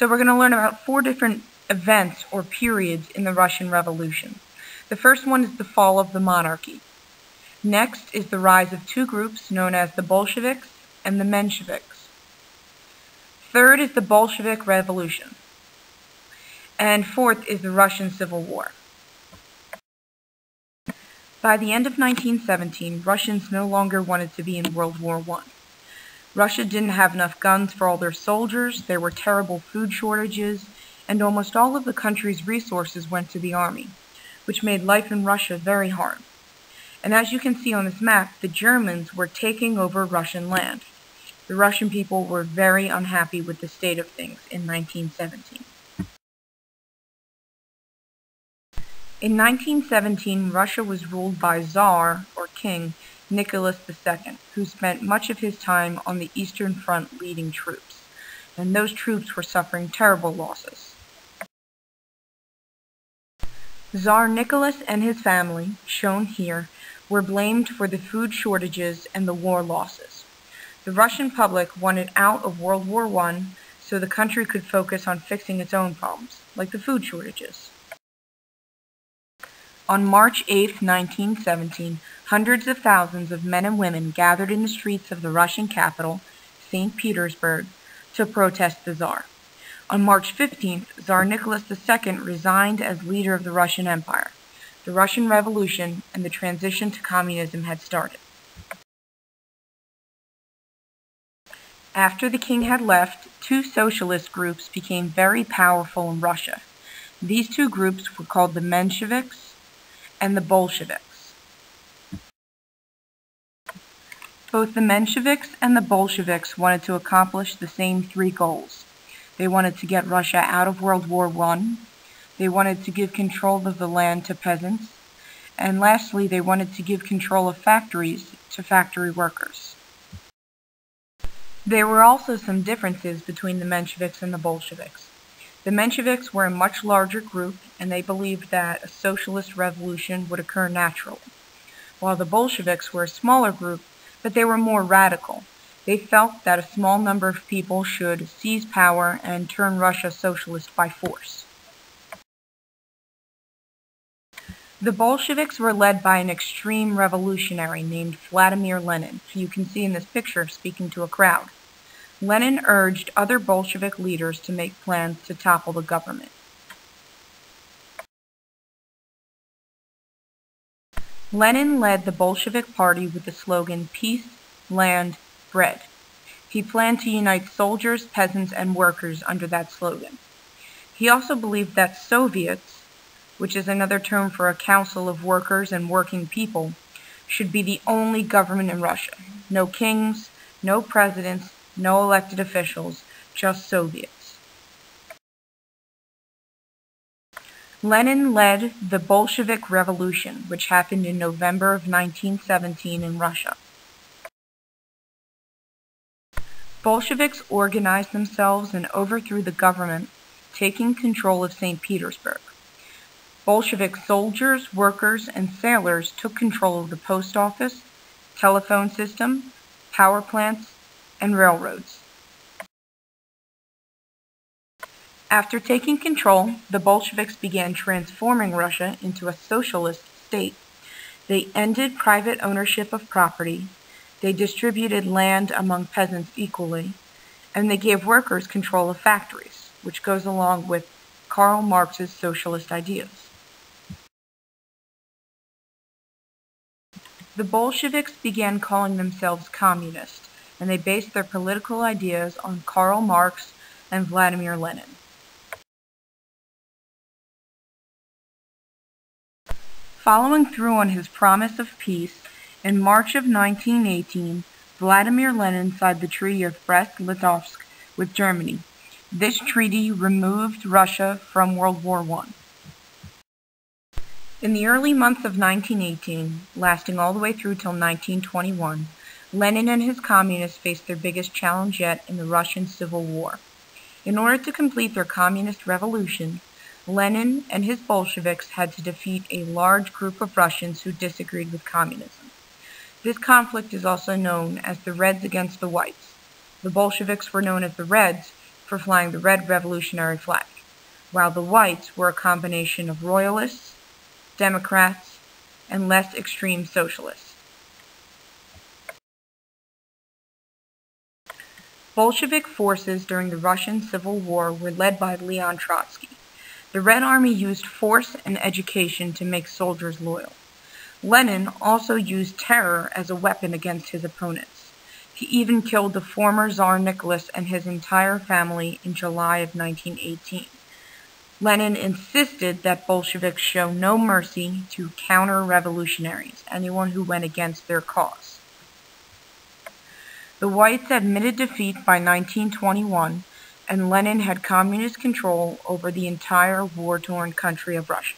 So we're going to learn about 4 different events or periods in the Russian Revolution. The first one is the fall of the monarchy. Next is the rise of 2 groups known as the Bolsheviks and the Mensheviks. Third is the Bolshevik Revolution. And fourth is the Russian Civil War. By the end of 1917, Russians no longer wanted to be in World War I. Russia didn't have enough guns for all their soldiers, there were terrible food shortages, and almost all of the country's resources went to the army, which made life in Russia very hard. And as you can see on this map, the Germans were taking over Russian land. The Russian people were very unhappy with the state of things in 1917. In 1917, Russia was ruled by Tsar, or King, Nicholas II, who spent much of his time on the Eastern Front leading troops, and those troops were suffering terrible losses. Tsar Nicholas and his family, shown here, were blamed for the food shortages and the war losses. The Russian public wanted out of World War I so the country could focus on fixing its own problems, like the food shortages. On March 8, 1917, hundreds of thousands of men and women gathered in the streets of the Russian capital, St. Petersburg, to protest the Tsar. On March 15th, Tsar Nicholas II resigned as leader of the Russian Empire. The Russian Revolution and the transition to communism had started. After the king had left, 2 socialist groups became very powerful in Russia. These 2 groups were called the Mensheviks and the Bolsheviks. Both the Mensheviks and the Bolsheviks wanted to accomplish the same 3 goals. They wanted to get Russia out of World War I, they wanted to give control of the land to peasants, and lastly, they wanted to give control of factories to factory workers. There were also some differences between the Mensheviks and the Bolsheviks. The Mensheviks were a much larger group, and they believed that a socialist revolution would occur naturally, while the Bolsheviks were a smaller group, but they were more radical. They felt that a small number of people should seize power and turn Russia socialist by force. The Bolsheviks were led by an extreme revolutionary named Vladimir Lenin, who you can see in this picture speaking to a crowd. Lenin urged other Bolshevik leaders to make plans to topple the government. Lenin led the Bolshevik Party with the slogan, "Peace, Land, Bread." He planned to unite soldiers, peasants, and workers under that slogan. He also believed that Soviets, which is another term for a council of workers and working people, should be the only government in Russia. No kings, no presidents, no elected officials, just Soviets. Lenin led the Bolshevik Revolution, which happened in November of 1917 in Russia. Bolsheviks organized themselves and overthrew the government, taking control of St. Petersburg. Bolshevik soldiers, workers, and sailors took control of the post office, telephone system, power plants, and railroads. After taking control, the Bolsheviks began transforming Russia into a socialist state. They ended private ownership of property, they distributed land among peasants equally, and they gave workers control of factories, which goes along with Karl Marx's socialist ideas. The Bolsheviks began calling themselves communists, and they based their political ideas on Karl Marx and Vladimir Lenin. Following through on his promise of peace, in March of 1918, Vladimir Lenin signed the Treaty of Brest-Litovsk with Germany. This treaty removed Russia from World War I. In the early months of 1918, lasting all the way through till 1921, Lenin and his communists faced their biggest challenge yet in the Russian Civil War. In order to complete their communist revolution, Lenin and his Bolsheviks had to defeat a large group of Russians who disagreed with communism. This conflict is also known as the Reds against the Whites. The Bolsheviks were known as the Reds for flying the red revolutionary flag, while the whites were a combination of royalists, Democrats, and less extreme socialists. Bolshevik forces during the Russian Civil War were led by Leon Trotsky. The Red Army used force and education to make soldiers loyal. Lenin also used terror as a weapon against his opponents. He even killed the former Tsar Nicholas and his entire family in July of 1918. Lenin insisted that Bolsheviks show no mercy to counter-revolutionaries, anyone who went against their cause. The whites admitted defeat by 1921, and Lenin had communist control over the entire war-torn country of Russia.